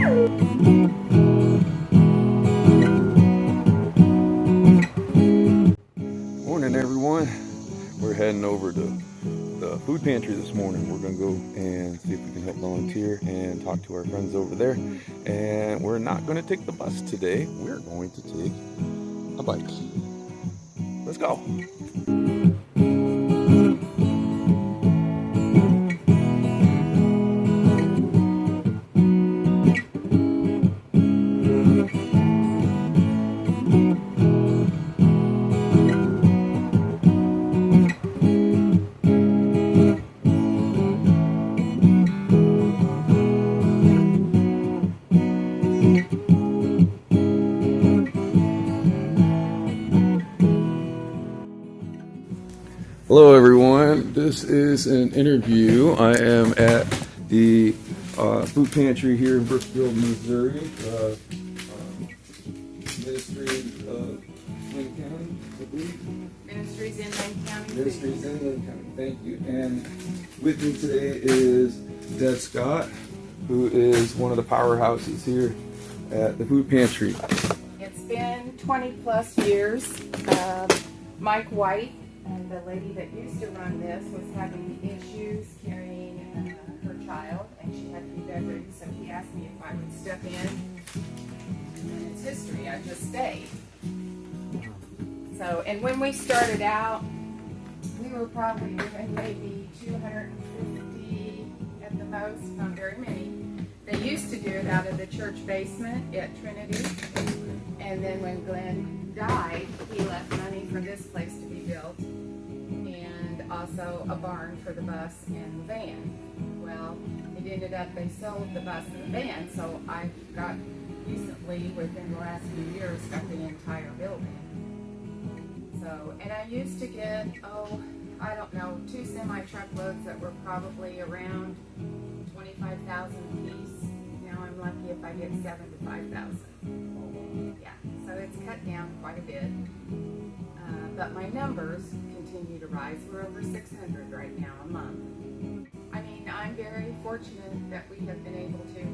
Morning, everyone. We're heading over to the food pantry this morning. We're going to go and see if we can help volunteer and talk to our friends over there. And we're not going to take the bus today. We're going to take a bike. Let's go. Hello, everyone. This is an interview. I am at the food pantry here in Brookfield, Missouri. Ministries of Linn County, I believe. Ministries in Linn County. Ministries in Linn County. Thank you. And with me today is Deb Scott, who is one of the powerhouses here at the food pantry. It's been 20 plus years. Mike White, and the lady that used to run this, was having issues carrying her child, and she had to be bedridden, so he asked me if I would step in. And it's history. I just stayed. So, and when we started out, we were probably doing maybe 250 at the most, not very many. They used to do it out of the church basement at Trinity, and then when Glenn died, he left money for this place to be built, and also a barn for the bus and the van. Well, it ended up they sold the bus and the van, so I got recently, within the last few years, got the entire building. So, and I used to get, I don't know, 2 semi-truckloads that were probably around 25,000 a piece. Now I'm lucky if I get 7 to 5,000. Yeah, so it's cut down quite a bit. But my numbers continue to rise. We're over 600 right now a month. I mean, I'm very fortunate that we have been able to.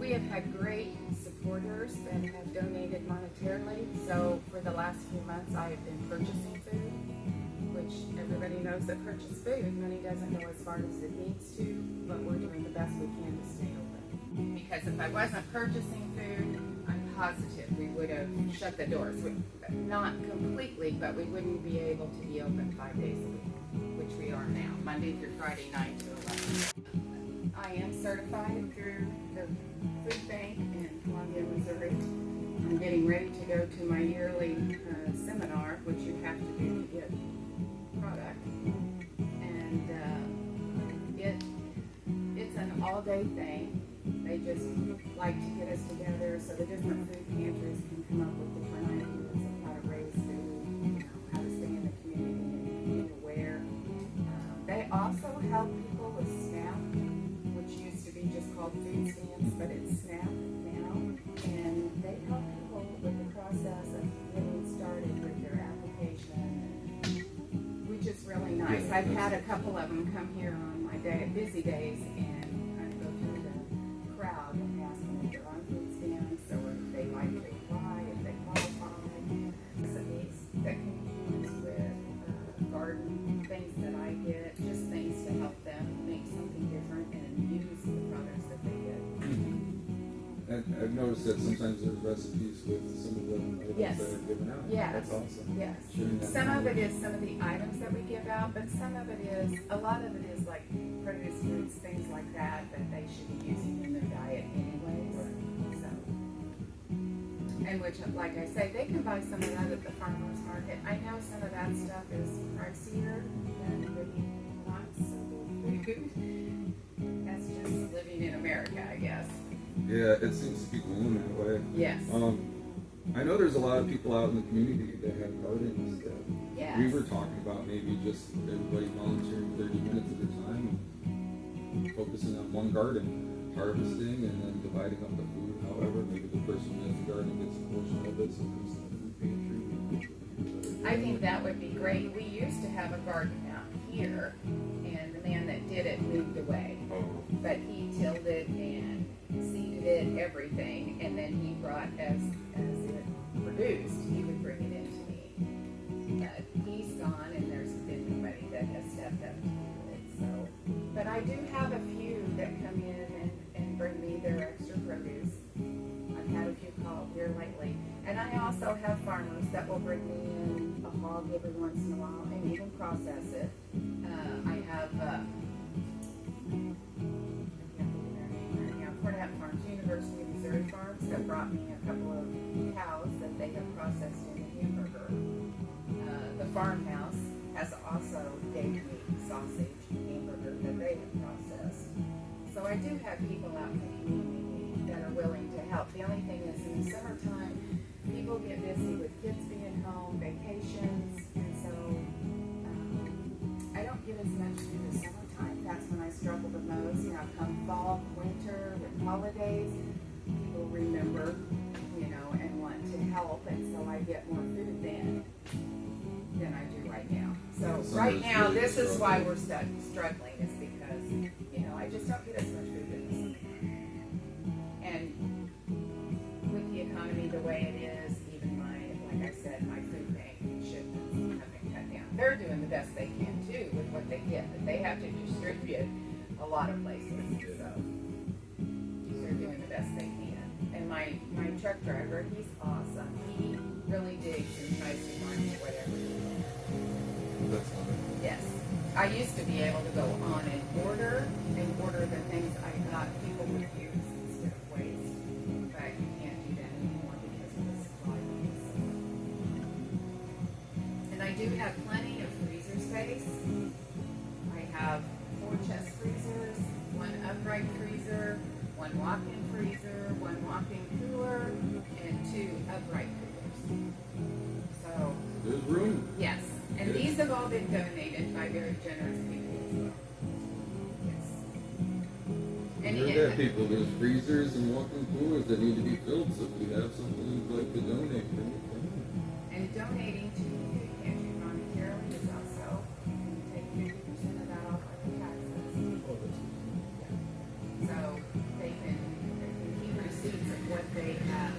We have had great supporters that have donated monetarily. So for the last few months, I have been purchasing food, which everybody knows that purchase food, money doesn't go as far as it needs to, but we're doing the best we can to stay open. Because if I wasn't purchasing food, I'm positive we would have shut the doors. Not completely, but we wouldn't be able to be open 5 days a week, which we are now, Monday through Friday, 9 to 11. I am certified through the food bank in Columbia, Missouri. I'm getting ready to go to my yearly seminar, which you have to do to get product. And it's an all-day thing. They just like to get us together so the different food pantries can come up with different ideas of how to raise food, how to stay in the community and be aware. They also help people with SNAP, which used to be just called food stamps, but it's SNAP now. And they help people with the process of getting started with their application, which is really nice. I've had a couple of them come here on my busy days and kind of go through the crowd and ask them if they're on food stamps or if they like to apply, if they qualify. Recipes that can be used with garden things that I get, just things to help them make something different and use the products that they get. I've noticed that sometimes there's recipes with some of the items Yes. that are given out. Yes. That's awesome. Yes. Sharing that Some of it knowledge. is some of the items that we give out, but some of it is, a lot of it is like produce, fruits, things like that they should be using in their diet anyways. So, and which, like I say, they can buy some of that at the farmer's market. I know some of that stuff is pricier than the not so good food. That's just living in America, I guess. Yeah, it seems to be going that way. Yes. I know there's a lot of people out in the community that have gardens that Yes. we were talking about maybe just everybody volunteering 30 minutes at a time and focusing on one garden, harvesting and then dividing up the food. However, maybe the person who has the garden gets a portion of it, so comes to the food pantry. I think that would be great. We used to have a garden out here, and the man that did it moved away. But he tilled it and seeded it everything, and then he brought as it produced, he would bring it into me. But he's gone, and there's been nobody that has stepped up to do it. So, but I do have a few that come in and bring me their extra produce. I've had a few call here lately, and I also have farmers that will bring me in a hog every once in a while and even process it. I have. University of Missouri Farms that brought me a couple of cows that they have processed in a hamburger. The farmhouse has also gave me sausage hamburger that they have processed. So I do have people out in the community that are willing to help. The only thing is in the summertime, people get busy with kids being home, vacations, and so I don't get as much through the summertime. That's when I struggle the most. You know, come fall, winter, with holidays, people remember, and want to help, and so I get more food then than I do right now. So right now, this is why we're struggling, is because, I just don't get as much food in the summer. And with the economy the way it is, even like I said, my food bank shipments have been cut down. They're doing the best they can too with what they get, but they have to distribute a lot of places, so they're doing the best they can. And my truck driver, he's awesome. He really digs and tries to find whatever he wants. That's wonderful. Yes. I used to be able to go on and order the things I thought people would use instead of waste. But you can't do that anymore because of the supply base. And I do have plenty of freezer space. I have 4 chest freezers, 1 upright freezer, 1 walk-in freezer, 1 walk-in cooler, and 2 upright coolers. So there's room. yes, and these have all been donated by very generous people as well. Yes. And You heard that, people. There's freezers and walk-in coolers that need to be filled, so if you have something you'd like to donate, bring it in. And donating to the food pantry monetarily is also, you take 50% of that off of the taxes. So they can keep receipts of what they have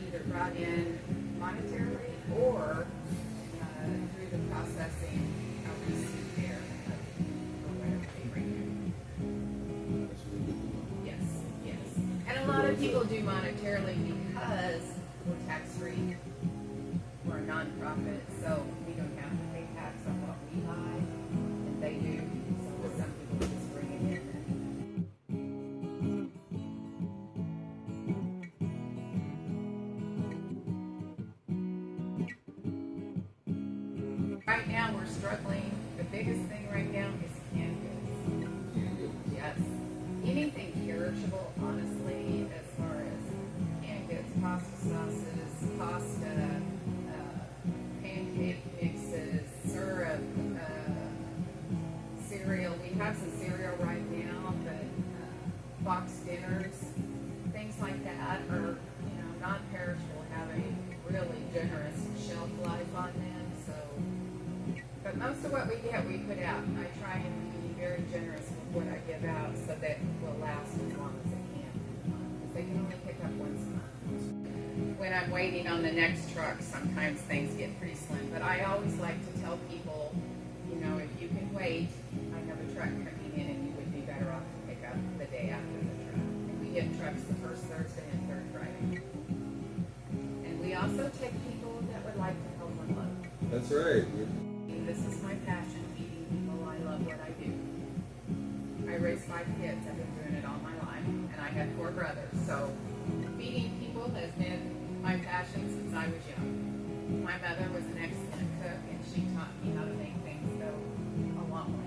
either brought in monetarily or through the processing of receipt there or whatever they bring in. That's really good to know. Yes, yes. And a lot of people do monetarily because we're tax-free. We're a non-profit, so we don't have to pay tax on what we buy, and they do. So some people just bring it in. Right now, we're struggling. The biggest thing right now is canned goods. Yes. Anything perishable, honestly, as far as canned goods, pasta sauces, pasta, pancake mixes, syrup, cereal. We have some cereal right now, but box dinners, things like that are, non-perishable, have a really generous shelf life on them. So, but most of what we get, we put out. I try and be very generous with what I give out so that it will last as long as it can. Because they can only pick up once a month. When I'm waiting on the next truck, sometimes things get pretty slim. But I always like to tell people, if you can wait, I have a truck coming in and you would be better off to pick up the day after the truck. And we get trucks the first Thursday and third Friday. And we also take people that would like to help unload. That's right. This is my passion, feeding people. I love what I do. I raised 5 kids. I've been doing it all my life. And I had 4 brothers. So feeding people has been my passion since I was young. My mother was an excellent cook, and she taught me how to make things go a long ways.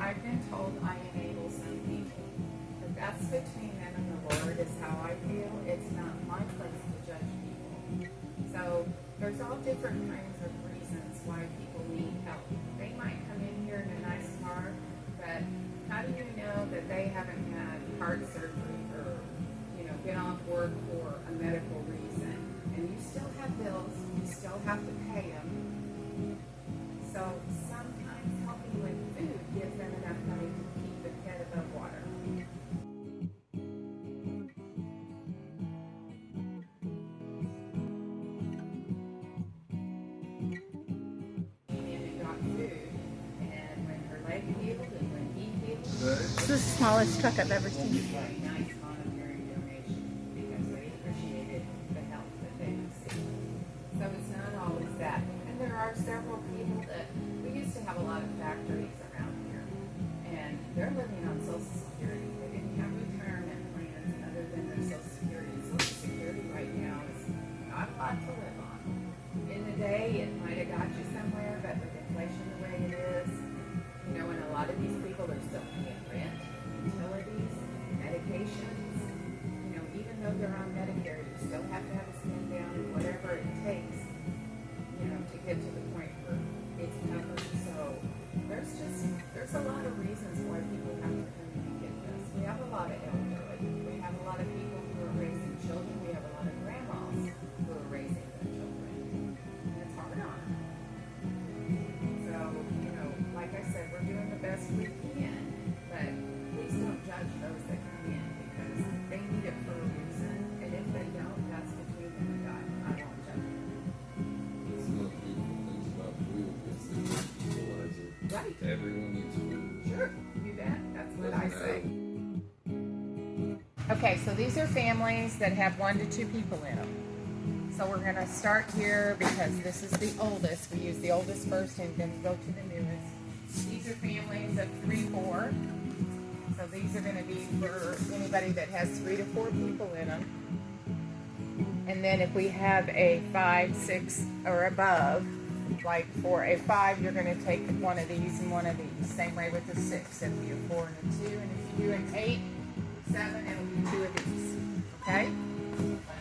I've been told I enable some people. between them and the Lord is how I feel. It's not my place to judge people. So there's all different kinds of reasons why people need help. They might come in here in a nice car, but how do you know that they haven't had heart surgery or, been off work for a medical reason? And you still have bills, you still have to pay them. So sometimes helping with food gives them enough money to keep their head above water. Came in and got food, and when her leg healed and when he healed, This is the smallest truck I've ever seen. very nice monetary donation because they appreciated the help that they received. So it's not always that. And there are several people that, we used to have a lot of factories around here, and they're living on Social Security. They didn't have retirement plans other than their Social Security. Social Security right now is not a lot to live on. In the day, it might have got you somewhere, but with inflation the way it is, and a lot of these people are still paying rent, utilities, medications. Even though they're on Medicare, you still have to have a spend down and whatever it takes, to get to the point where it's covered. So there's a lot of reasons why people have to come in and get this. We have a lot of elderly. We have a lot of people who are raising children. We have a lot of grandmas who are raising their children. And it's hard on them. So, like I said, we're doing the best we can, but please don't judge those that come in because they need it for a reason, and if they don't, that's between them and God. I won't judge them. It's one of the beautiful things about food. It's the equalizer. Right. Everyone needs food. Sure, you bet. That's what I Doesn't say. matter. Okay, so these are families that have 1 to 2 people in them. So we're going to start here because this is the oldest. We use the oldest first and then go to the newest. These are families of 3, 4. So these are going to be for anybody that has 3 to 4 people in them. And then if we have a 5, 6, or above, like for a 5, you're going to take one of these and one of these. Same way with the 6. It'll be a 4 and a 2. And if you do an 8, 7, it'll be 2 of these. Okay?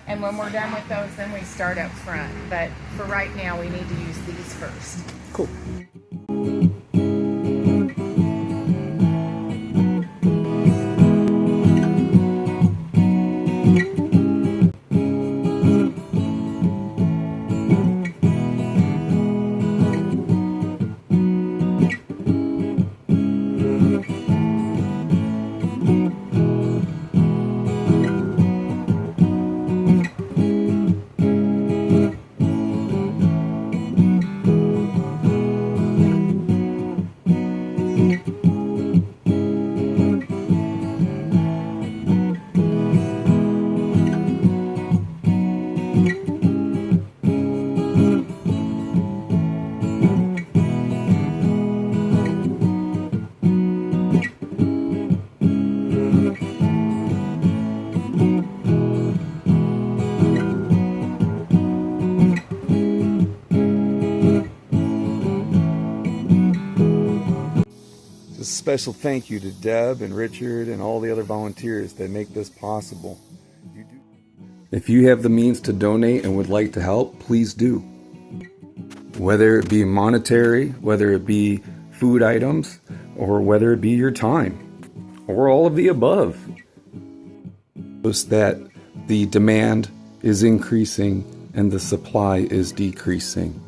And when we're done with those, then we start up front. But for right now, we need to use these first. Cool. A special thank you to Deb and Richard and all the other volunteers that make this possible. If you have the means to donate and would like to help, please do. Whether it be monetary, whether it be food items, or whether it be your time, or all of the above. Notice that the demand is increasing and the supply is decreasing.